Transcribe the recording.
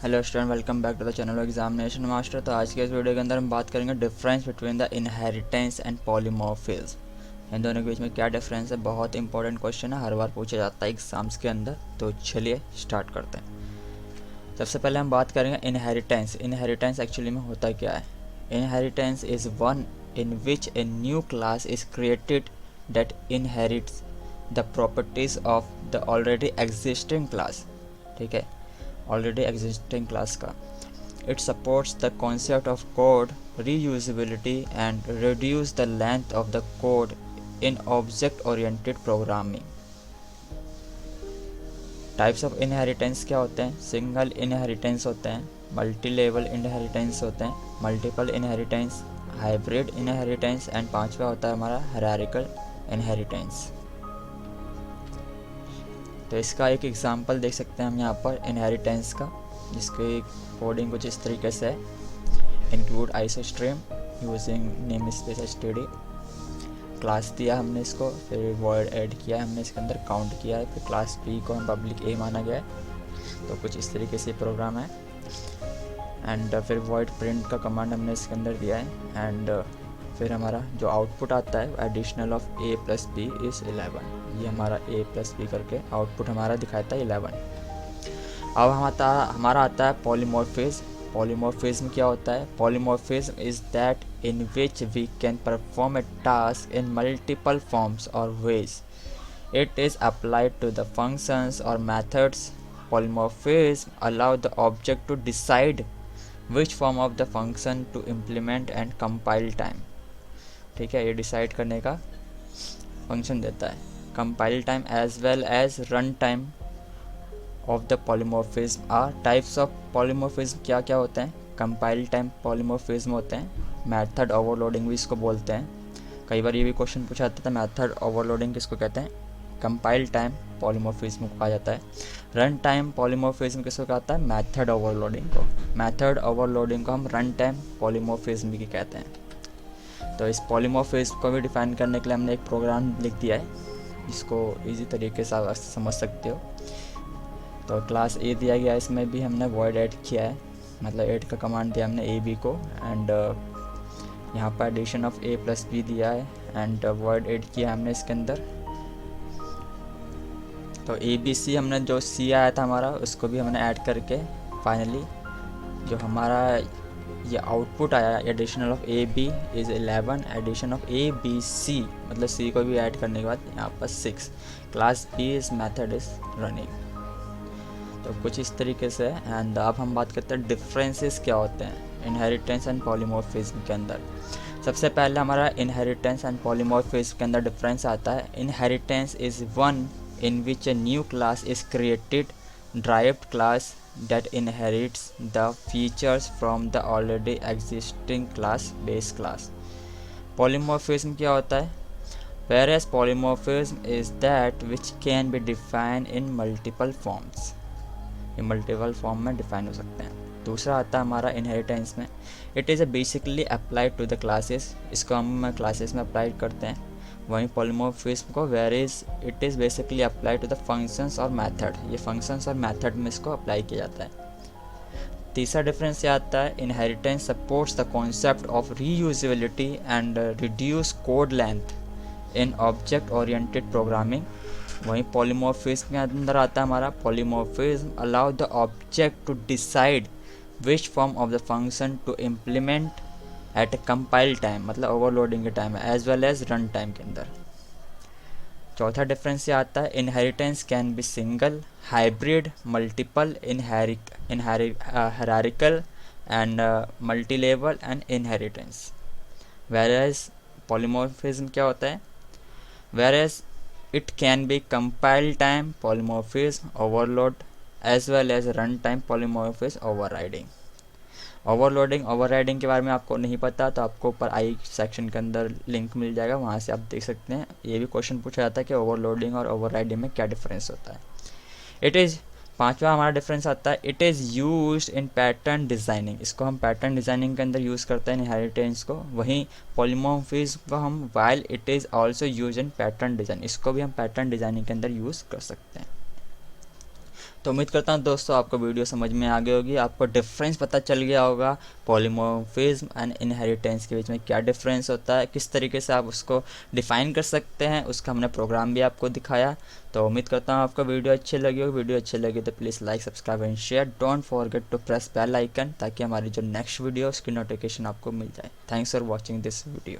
Hello student, welcome back to the channel examination master. तो आज के इस वीडियो के अंदर हम बात करेंगे difference between the inheritance and polymorphism. इन दोनों के बीच में क्या डिफरेंस है, बहुत इंपॉर्टेंट क्वेश्चन है, हर बार पूछा जाता है एग्जाम्स के अंदर। तो चलिए स्टार्ट करते हैं। सबसे पहले हम बात करेंगे इनहेरिटेंस। इनहेरिटेंस एक्चुअली में होता क्या है? Inheritance is one in which a new class is created that inherits the properties of the already existing class. ठीक है, ऑलरेडी एग्जिस्टिंग क्लास का। It supports the concept of code reusability and reduce the length of the code in object oriented programming. Types of inheritance क्या होते हैं? Single inheritance होते हैं, multi level inheritance होते हैं, multiple inheritance, hybrid inheritance and पांचवा होता है हमारा हायरार्किकल इनहेरिटेंस। तो इसका एक एग्जांपल देख सकते हैं हम यहाँ पर इनहेरिटेंस का, जिसकी कोडिंग कुछ इस तरीके से है। Include iostream using namespace std. Class दिया हमने इसको, फिर वॉइड ऐड किया हमने इसके अंदर, काउंट किया है, फिर क्लास बी को हम पब्लिक ए माना गया है। तो कुछ इस तरीके से प्रोग्राम है। एंड फिर वॉइड प्रिंट का कमांड हमने इसके अंदर दिया है। एंड फिर हमारा जो आउटपुट आता है additional of A plus B is 11। ये हमारा ए प्लस बी करके आउटपुट हमारा दिखाता है 11। अब हमारा आता है पॉलीमॉर्फिज्म। पॉलीमॉर्फिज्म क्या होता है? Polymorphism is that in which we can perform a task in multiple forms और ways. It is applied to the functions और methods. Polymorphism allow the object to decide which form of the function to implement and compile time। ठीक है, ये decide करने का function देता है। Compile time as well as run time of the polymorphism are types of polymorphism. क्या क्या होते हैं? कंपाइल टाइम पॉलीमॉर्फिज्म होते हैं, मेथड ओवरलोडिंग भी इसको बोलते हैं। कई बार ये भी क्वेश्चन पूछा जाता था, मेथड ओवरलोडिंग किसको कहते हैं? कंपाइल टाइम पॉलीमॉर्फिज्म को कहा जाता है। रन टाइम पॉलीमॉर्फिज्म किसको कहता है? मेथड ओवरलोडिंग को। मेथड ओवरलोडिंग को हम रन टाइम पॉलीमॉर्फिज्म भी कहते हैं। तो इस पॉलीमॉर्फिज्म को भी डिफाइन करने के लिए हमने एक प्रोग्राम लिख दिया है, जिसको इजी तरीके से आप समझ सकते हो। तो क्लास ए दिया गया, इसमें भी हमने वॉइड ऐड किया है, मतलब ऐड का कमांड दिया हमने ए बी को। एंड यहाँ पर addition of A plus B दिया है एंड वॉइड ऐड किया हमने इसके अंदर। तो ए बी सी हमने जो सी आया था हमारा, उसको भी हमने ऐड करके फाइनली जो हमारा ये आउटपुट आया additional of A B is 11, addition of A B C मतलब सी को भी ऐड करने के बाद यहाँ पर 6। क्लास बी इस मेथड इज़ रनिंग। तो कुछ इस तरीके से। एंड अब हम बात करते हैं डिफरेंसेस क्या होते हैं इनहेरिटेंस एंड पॉलीमॉर्फिज्म के अंदर। सबसे पहले हमारा इनहेरिटेंस एंड पॉलीमॉर्फिज्म के अंदर डिफरेंस आता है। Inheritance is one in which a new class is created, derived class that inherits the features from the already existing class base class। Polymorphism क्या होता है? Whereas polymorphism is that which can be defined in multiple forms। ये multiple form में define हो सकते हैं। दूसरा आता है हमारा इनहेरिटेंस में, it is basically applied to the classes. इसको हम क्लासेस में अप्लाई करते हैं। वहीं पॉलीमॉर्फिज्म को varies it is basically apply to the functions और मेथड। ये फंक्शंस और मेथड में इसको अप्लाई किया जाता है। तीसरा डिफरेंस ये आता है, inheritance supports the concept of reusability and reduce code length in object oriented programming. वहीं पॉलीमॉर्फिज्म के अंदर आता है हमारा, polymorphism allow the object to decide which form of the function to implement at compile time, मतलब overloading के time है, as well as run time के अंदर। चौथा डिफरेंस ये आता है, inheritance can be single, hybrid, multiple, hierarchical and multi level and inheritance. Whereas polymorphism क्या होता है? Whereas it can be compile time polymorphism overload as well as run time polymorphism overriding. Overriding के बारे में आपको नहीं पता तो आपको ऊपर आई सेक्शन के अंदर लिंक मिल जाएगा, वहाँ से आप देख सकते हैं। ये भी क्वेश्चन पूछा जाता है कि ओवरलोडिंग और ओवरराइडिंग में क्या डिफरेंस होता है। इट इज़ पांचवा हमारा डिफरेंस आता है, it is used in pattern designing. इसको हम पैटर्न डिज़ाइनिंग के अंदर यूज़ करते हैं इनहेरिटेंस को। वहीं पॉलीमॉर्फिज्म को हम while it is also use in pattern design, इसको भी हम पैटर्न डिज़ाइनिंग के अंदर यूज़ कर सकते हैं। तो उम्मीद करता हूँ दोस्तों आपको वीडियो समझ में आ गई होगी, आपको डिफरेंस पता चल गया होगा पॉलीमॉर्फिज्म एंड इनहेरिटेंस के बीच में क्या डिफरेंस होता है, किस तरीके से आप उसको डिफ़ाइन कर सकते हैं, उसका हमने प्रोग्राम भी आपको दिखाया। तो उम्मीद करता हूँ आपको वीडियो अच्छी लगी होगी। वीडियो अच्छी लगी तो please like, subscribe and share. Don't forget to press bell icon ताकि हमारी जो नेक्स्ट वीडियो उसकी नोटिफिकेशन आपको मिल जाए। Thanks for watching this video.